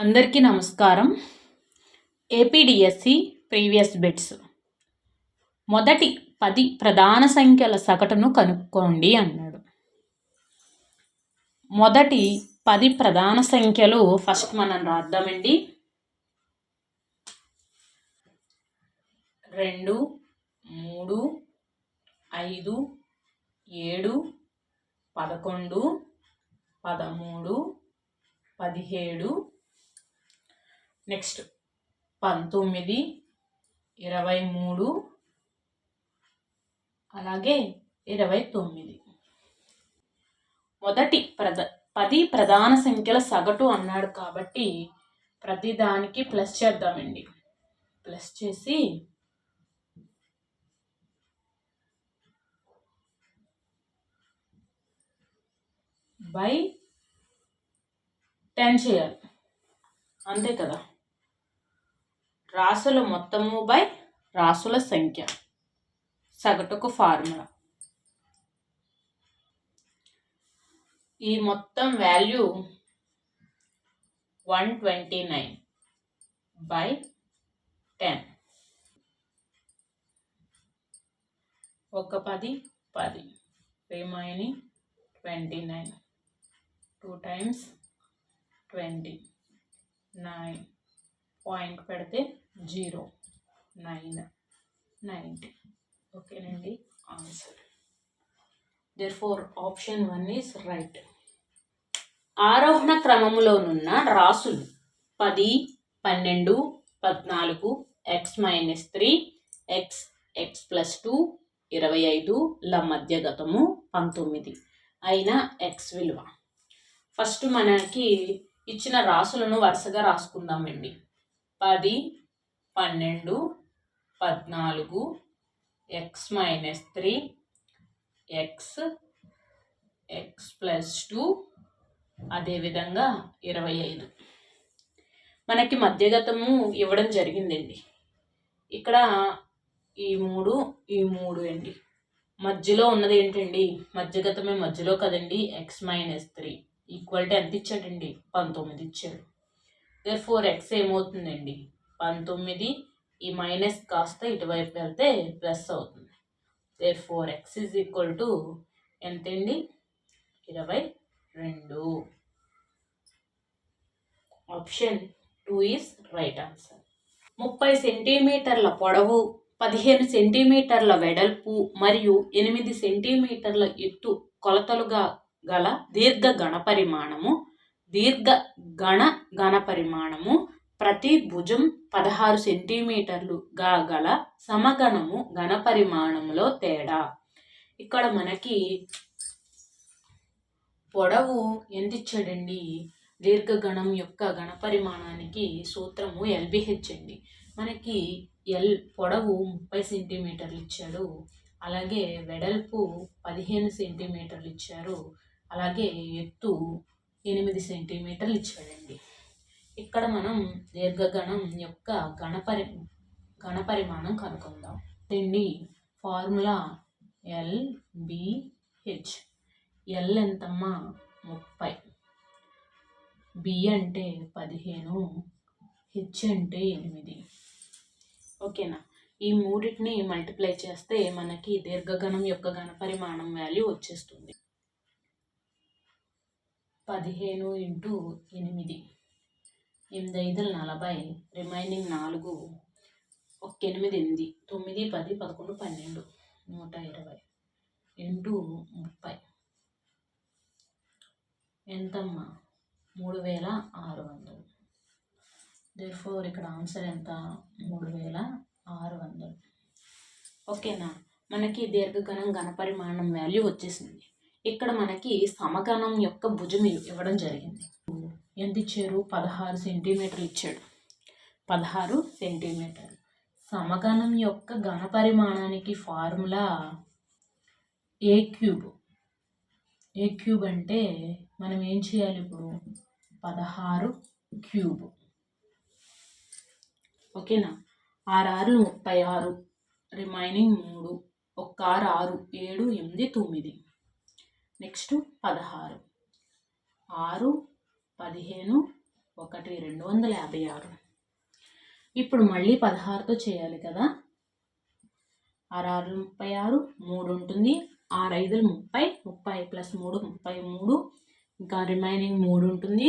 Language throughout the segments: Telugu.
అందరికీ నమస్కారం. ఏపీడిఎస్సి ప్రీవియస్ బిట్స్ మొదటి 10 ప్రధాన సంఖ్యల సగటును కనుక్కోండి అన్నాడు. మొదటి 10 ప్రధాన సంఖ్యలు ఫస్ట్ మనం రాద్దామండి. 2, 3, 5, 7, 11, 13, 17, నెక్స్ట్ 19, 23, అలాగే 29. మొదటి 10 ప్రధాన సంఖ్యల సగటు అన్నాడు కాబట్టి ప్రతి దానికి ప్లస్ చేద్దామండి. ప్లస్ చేసి బై 10 చేయాలి, అంతే కదా. రాసుల మొత్తము బై రాసుల సంఖ్య సగటుకు ఫార్ములా. ఈ మొత్తం వాల్యూ 129 బై 10. ఒక 10 10 రిమైనింగ్ 29. 2 times 20 9. పాయింట్ పెడితే 0 9 90. ఓకేనండి, answer. Therefore option 1 is right. ఆరోహణ క్రమములోనున్న రాసులు 10, 12, 14, x-3, x+2, 25 ల మధ్యగతము 19 అయిన x విలువ. ఫస్ట్ మనకి ఇచ్చిన రాసులను వరుసగా రాసుకుందామండి. 10, 12, 14, x-3, x+2, అదేవిధంగా 25. మనకి మధ్యగతము ఇవ్వడం జరిగిందండి. ఇక్కడ ఈ మూడు అండి. మధ్యలో ఉన్నది ఏంటండి? మధ్యగతమే మధ్యలో కదండి. x-3 ఈక్వల్ టు ఎంత ఇచ్చాడండి? 19 ఇచ్చాడు. దేర్ఫోర్ x ఏమవుతుందండి? 19. ఈ మైనస్ కాస్త ఇటువైపు వెళ్తే ప్లస్ అవుతుంది. Therefore x is equal to ఎంతండి? 22. Option 2 is right answer. 30 సెంటీమీటర్ల పొడవు, 15 సెంటీమీటర్ల వెడల్పు మరియు 8 సెంటీమీటర్ల ఎత్తు కొలతలుగా గల దీర్ఘ ఘనపరిమాణము ప్రతి భుజం 16 సెంటీమీటర్లుగా గల సమగణము ఘనపరిమాణంలో తేడా. ఇక్కడ మనకి పొడవు ఎంత ఇచ్చాడండి? దీర్ఘగణం యొక్క ఘనపరిమాణానికి సూత్రము LBH అండి. మనకి పొడవు 30 సెంటీమీటర్లు ఇచ్చాడు, అలాగే వెడల్పు 15 సెంటీమీటర్లు ఇచ్చారు, అలాగే ఎత్తు 8 సెంటీమీటర్లు ఇచ్చాడండి. ఇక్కడ మనం దీర్ఘగణం యొక్క ఘనపరిమాణం కనుక్కుందాం అండి. Formula LBH. L ఎంతమ్మా? 30, B అంటే 15, H అంటే 8. ఓకేనా? ఈ మూడింటిని మల్టిప్లై చేస్తే మనకి దీర్ఘగణం యొక్క ఘనపరిమాణం వాల్యూ వచ్చేస్తుంది. 15 × 8, 8 5 40, రిమైనింగ్ 4, 1 8 8, 9 10 11 12, 120 × 30 ఎంతమ్మా? 3600. దేర్ఫోర్ ఇక్కడ ఆన్సర్ ఎంత? 3600. ఓకేనా? మనకి దీర్ఘగణం ఘనపరిమాణం వాల్యూ వచ్చేసింది. ఇక్కడ మనకి సమగణం యొక్క భుజం ఇవ్వడం జరిగింది. ఎంత ఇచ్చారు? 16 సెంటీమీటర్లు ఇచ్చాడు. 16 సెంటీమీటర్లు. సమగణం యొక్క ఘనపరిమాణానికి ఫార్ములా A³ అంటే మనం ఏం చేయాలి ఇప్పుడు? 16³. ఓకేనా? 6 6 36, రిమైనింగ్ 3, 1 6 6 7 8 9. నెక్స్ట్ 16, 6 15 256. ఇప్పుడు మళ్ళీ 16తో చేయాలి కదా. 6 36, 3 ఉంటుంది, 6 5 30, 30 ప్లస్ 3 33, ఇంకా రిమైనింగ్ 3 ఉంటుంది,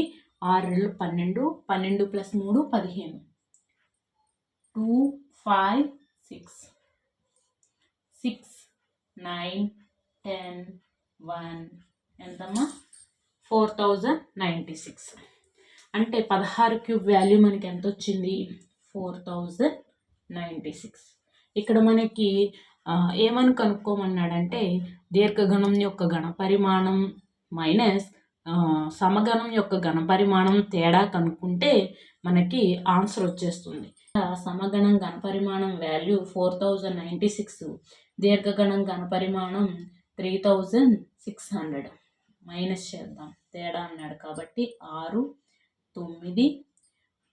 6 12, 12 ప్లస్ 3 15, 2 5 6 6 9 10 1 ఎంతమ్మా 4096. అంటే 16 క్యూబ్ వాల్యూ మనకి ఎంత వచ్చింది 4096. ఇక్కడ మనకి ఏమని కనుక్కోమన్నాడంటే దీర్ఘగణం యొక్క ఘనపరిమాణం మైనస్ సమగణం యొక్క ఘనపరిమాణం తేడా కనుక్కుంటే మనకి ఆన్సర్ వచ్చేస్తుంది. సమగణం ఘనపరిమాణం వాల్యూ 4096, దీర్ఘగణం ఘనపరిమాణం 3600. మైనస్ చేద్దాం, తేడా అన్నాడు కాబట్టి 6 9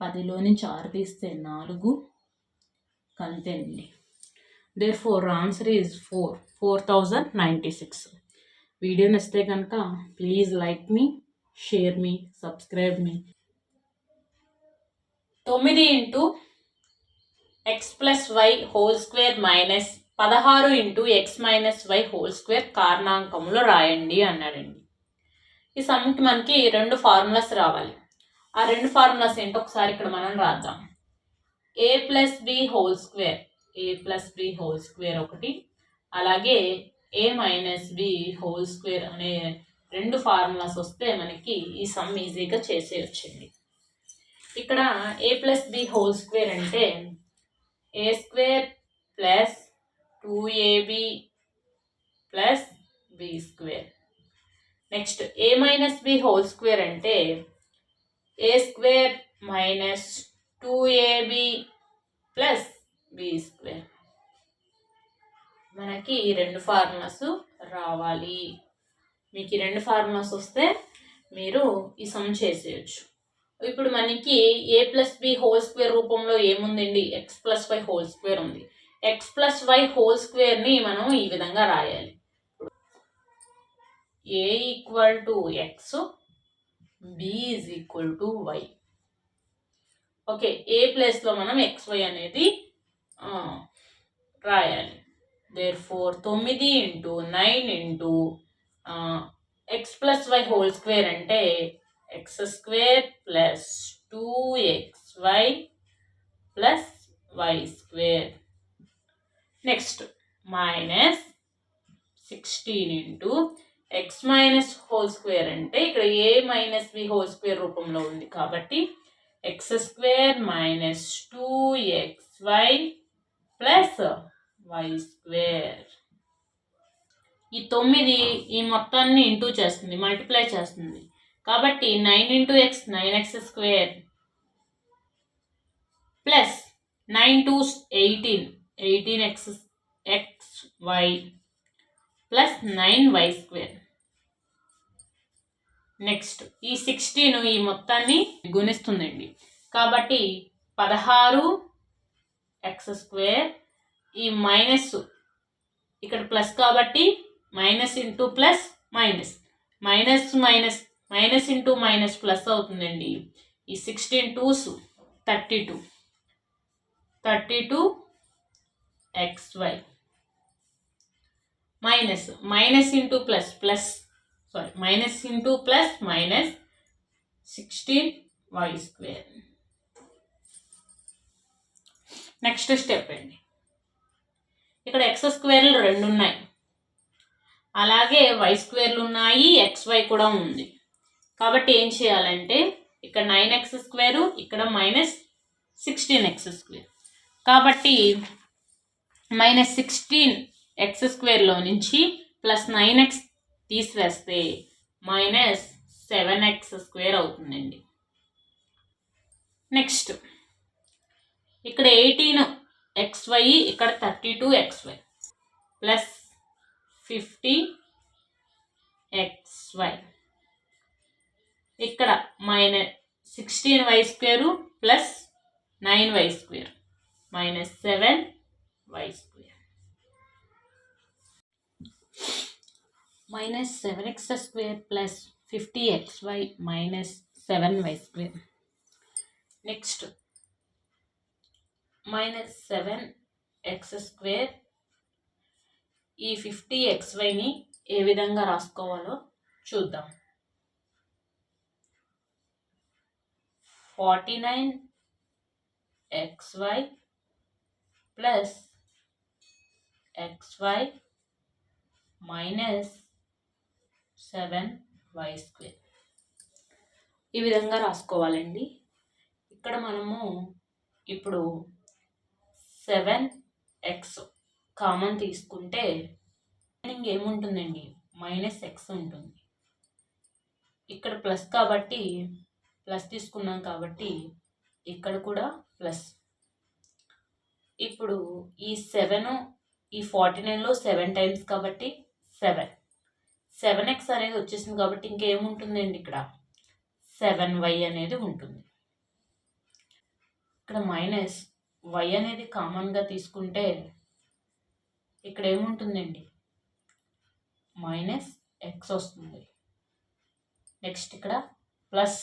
10లో నుంచి 6 తీస్తే 4 కంతేనండి. therefore answer is 4096. వీడియో నచ్చితే కనుక ప్లీజ్ లైక్ మీ, షేర్ మీ, సబ్స్క్రైబ్ మీ. 9 into x plus y whole square minus 16 into x minus y whole square కారణాంకంలో రాయండి అన్నాడండి. ఈ సమ్కి మనకి 2 ఫార్ములాస్ రావాలి. ఆ 2 ఫార్ములాస్ ఏంటో ఒకసారి ఇక్కడ మనం రాద్దాం. ఏ ప్లస్ బి హోల్ స్క్వేర్, ఏ ప్లస్ బి హోల్ స్క్వేర్ ఒకటి, అలాగే ఏ మైనస్ బి హోల్ స్క్వేర్ అనే 2 ఫార్ములాస్ వస్తే మనకి ఈ సమ్ ఈజీగా చేసేయొచ్చండి. ఇక్కడ a plus b whole square అంటే a square plus 2ab plus b square. Next a minus b whole square అంటే a square minus 2ab plus b square. మనకి 2 ఫార్ములాస్ రావాలి. మీకు ఈ 2 ఫార్ములాస్ వస్తే మీరు ఈ సమ్ చేసేయచ్చు. ఇప్పుడు మనకి a plus b whole square రూపంలో ఏముందండి, x plus y whole square ఉంది. ఎక్స్ ప్లస్ వై హోల్ స్క్వేర్ని మనం ఈ విధంగా రాయాలి. A equal to x, b is equal to y. Okay, a ప్లేస్లో మనం ఎక్స్ వై అనేది రాయాలి. therefore 9 into 9 into x plus y whole square అంటే x square plus 2xy plus y square. Next minus 16 into x minus whole square అంటే ఇక్కడ a minus b whole square రూపంలో ఉంది కాబట్టి x square minus 2xy plus y square. ఈ 9 ఈ మొత్తాన్ని ఇంటూ చేస్తుంది, మల్టిప్లై చేస్తుంది కాబట్టి 9 into X 9x square plus 9 2 18 18xy plus 9y square. Next ఈ 16 ఈ మొత్తాన్ని గుణిస్తుందండి కాబట్టి 16x స్క్వేర్, ఈ మైనస్ ఇక్కడ ప్లస్ కాబట్టి minus into plus minus, minus minus minus into minus plus అవుతుందండి. ఈ 16 2s 32 xy minus minus into plus plus minus into plus minus 16y square. Next step అండి, ఇక్కడ ఎక్స్ స్క్వేర్లు 2 ఉన్నాయి, అలాగే వై స్క్వేర్లు ఉన్నాయి, xy కూడా ఉంది. కాబట్టి ఏం చేయాలంటే ఇక్కడ 9x స్క్వేరు, ఇక్కడ మైనస్ 16x స్క్వేర్. కాబట్టి మైనస్ 16x స్క్వేర్లో నుంచి ప్లస్ 9x తీసివేస్తే మైనస్ 7x స్క్వేర్ అవుతుందండి. నెక్స్ట్ ఇక్కడ 18xy, ఇక్కడ 32xy ప్లస్ 50xy, ఇక్కడ minus 16y square plus 9y square minus 7y square minus 7x square plus 50xy minus 7y square. Next -7x² ఈ 50xyని ఏ విధంగా రాసుకోవాలో చూద్దాం. 49xy plus xy -7y². ఈ విధంగా రాసుకోవాలండి. ఇక్కడ మనము ఇప్పుడు 7x కామన్ తీసుకుంటే ఏముంటుందండి, -x ఉంటుంది. ఇక్కడ ప్లస్ కాబట్టి ప్లస్ తీసుకున్నాం కాబట్టి ఇక్కడ కూడా ప్లస్. ఇప్పుడు ఈ 7 ఈ 49లో 7 టైమ్స్ కాబట్టి 7x అనేది వచ్చేసింది కాబట్టి ఇంకేముంటుందండి, ఇక్కడ 7y అనేది ఉంటుంది. ఇక్కడ -y అనేది కామన్గా తీసుకుంటే ఇక్కడ ఏముంటుందండి, -x వస్తుంది. నెక్స్ట్ ఇక్కడ ప్లస్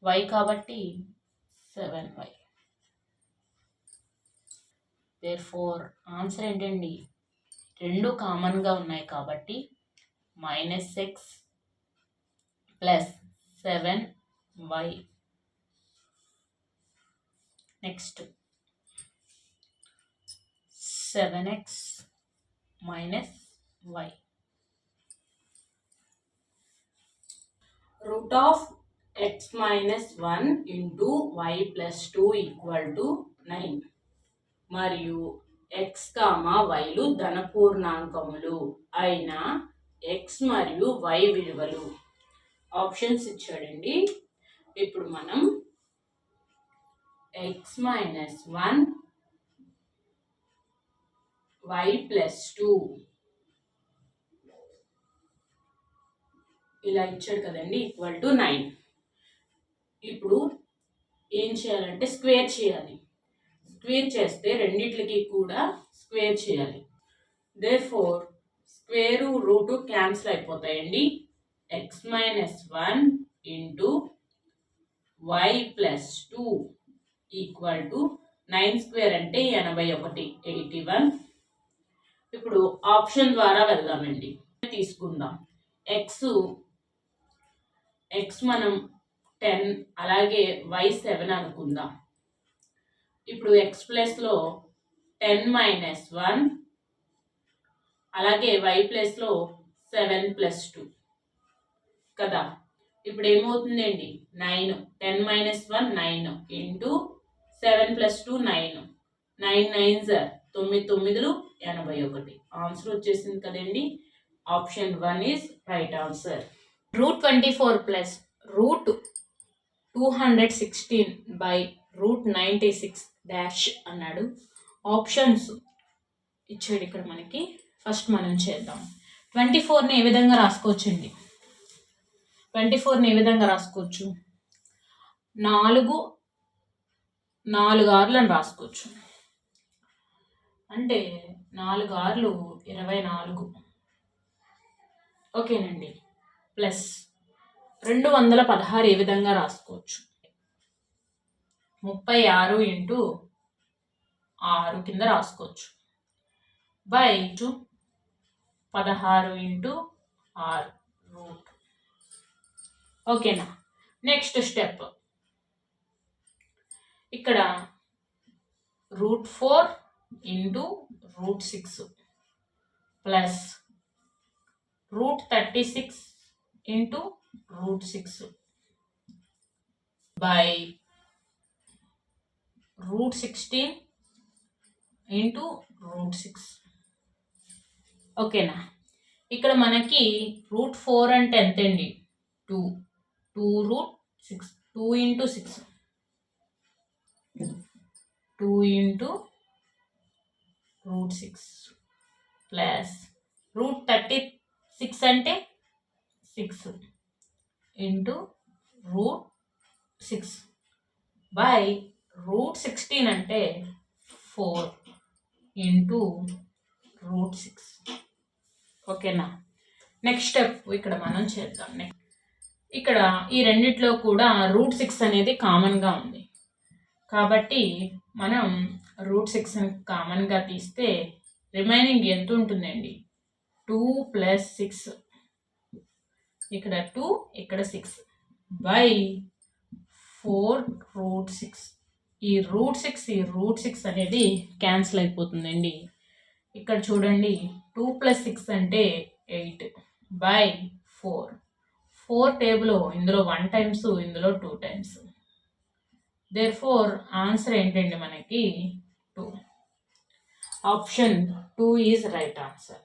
y కాబట్టి 7y. దేర్ఫోర్ ఆన్సర్ ఏంటండి, రెండు కామన్గా ఉన్నాయి కాబట్టి -x plus 7y. Next 7x -y. Root of x -1 into y plus 2 = 9 మరియు x, yలు ధనపూర్ణాంకములు అయిన x మరియు y విలువలు. ఆప్షన్స్ ఇచ్చాడండి. ఇప్పుడు మనం x -1 y ప్లస్ 2 ఇలా ఇచ్చాడు కదండి, =9. ఇప్పుడు ఏం చేయాలంటే స్క్వేర్ చేయాలి. స్క్వేర్ చేస్తే రెండిట్లకి కూడా స్క్వేర్ చేయాలి. దేర్ఫోర్ స్క్వేరు రూటు క్యాన్సిల్ అయిపోతాయండి. x -1 ఇంటూ y ప్లస్ 2 = 9² అంటే 81, 81. ఇప్పుడు ఆప్షన్ ద్వారా వెళ్దామండి. తీసుకుందాం. x మనం 10 అలాగే y 7 అనుకుందాం. ఇప్పుడు x ప్లస్లో 10 - 1 అలాగే y ప్లస్లో 7 + 2 కదా. ఇప్పుడు ఏమవుతుందండి, 9. 10 - 1 9 ఇంటూ 7 + 2 9. 9 9s 9 9లు 81. ఆన్సర్ వచ్చేసింది కదండి. Option 1 is right answer. √24 plus √216/√96 అన్నాడు. ఆప్షన్స్ ఇచ్చాడు ఇక్కడ మనకి. ఫస్ట్ మనం చేద్దాం. 24ని ఏ విధంగా రాసుకోవచ్చండి, 24ని ఏ విధంగా రాసుకోవచ్చు, 4 ఆర్లను రాసుకోవచ్చు. అంటే 4 ఆర్లు 24. ఓకేనండి. ప్లస్ 216 ఏ విధంగా రాసుకోవచ్చు, 36 × 6 కింద రాసుకోవచ్చు. By 16 × 6 root. ఓకేనా. నెక్స్ట్ స్టెప్, ఇక్కడ √4 × √6 ప్లస్ √36 × √6 బై √16 × √6. ఓకేనా. ఇక్కడ మనకి √4 అంటే ఎంతండి, 2 √6 2 × 6 2 × √6 ప్లస్ √36 అంటే 6 × √6 బై √16 అంటే 4 × √6. ఓకేనా. నెక్స్ట్ స్టెప్ ఇక్కడ మనం చేద్దాం. ఇక్కడ ఈ రెండిట్లో కూడా √6 అనేది కామన్గా ఉంది కాబట్టి మనం √6 కామన్గా తీస్తే రిమైనింగ్ ఎంత ఉంటుందండి 2 + 6 ఇక్కడ 2 ఇక్కడ 6 బై 4√6 ఈ √6 అనేది క్యాన్సిల్ అయిపోతుందండి. ఇక్కడ చూడండి 2 + 6 అంటే 8 బై 4 టేబుల్ ఇందులో 1 టైమ్స్ ఇందులో 2 టైమ్స్. దేర్ఫోర్ ఆన్సర్ ఏంటండి మనకి 2. Option 2 is right answer.